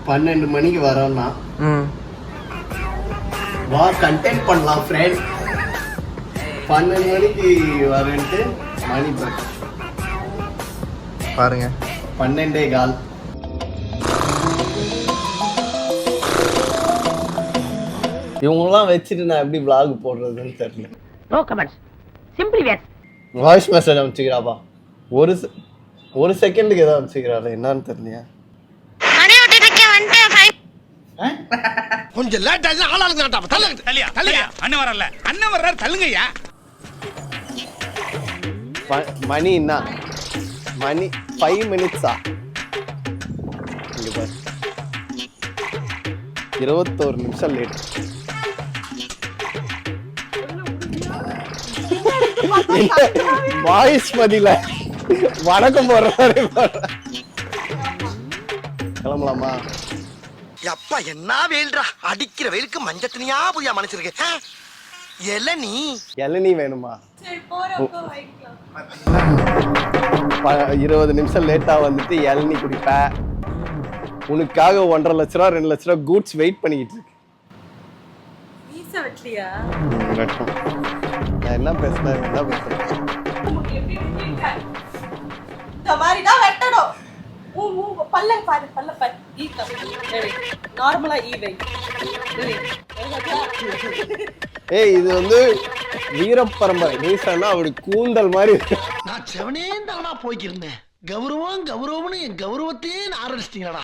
12 மணிக்கு வரோம்னா வா கண்டென்ட் பண்ணலாம் ஃப்ரெண்ட். 12 மணிக்கு வரேன்ட்டு மணி பாருங்க 12:15. இவங்கெல்லாம் வச்சுட்டு நான் எப்படி vlog போடுறதுன்னு தெரியல. No comments, simply where. Voice message அனுப்பிச்சுக்கிறாப்பா. ஒரு செகண்டுக்கு ஏதாவது அனுப்பிச்சுக்கிறாரு, என்னன்னு தெரியலையா? கொஞ்சம் லேட் ஆச்சு. ஆளாளுங்க தள்ளியா தள்ளியா. அண்ணன் வரல, அண்ணன் வர்றாரு, தள்ளுங்கய்யா. மணி என்ன? மணி 5 மினிட்ஸா? இங்க பாரு, 21 நிமிஷம் லேட். வாய்ஸ் பதில வணக்கம் போடுற மாதிரி கிளம்பலாமா? அப்பா என்ன வெயில்டா, அடிக்கிற வெயிலுக்கு மஞ்சள் தனியா புதியா மனுச்சிருக்கு. இளநீ வேணுமா? 20 நிமிஷம் லேட்டா வந்துட்டு இளநீ குடிப்ப. உனக்காக 1.5 லட்ச ரூபா 2 லட்ச ரூபா கூட்ஸ் வெயிட் பண்ணிக்கிட்டு இருக்கு. நான் என்ன பேசுறேன்? இந்த மாதிரி தான் வெட்டணும். பல்ல பாரு, பல்ல பாரு. நார்மலா ஈவை. ஏய், இது வந்து வீரப்பரம்பரை மீசன்னா அப்படி கூந்தல் மாதிரி. நான் செவனே தானா போய்க்கிருந்தேன். கௌரவம்னு என் கௌரவத்தையே ஆரம்பிச்சிட்டீங்களா?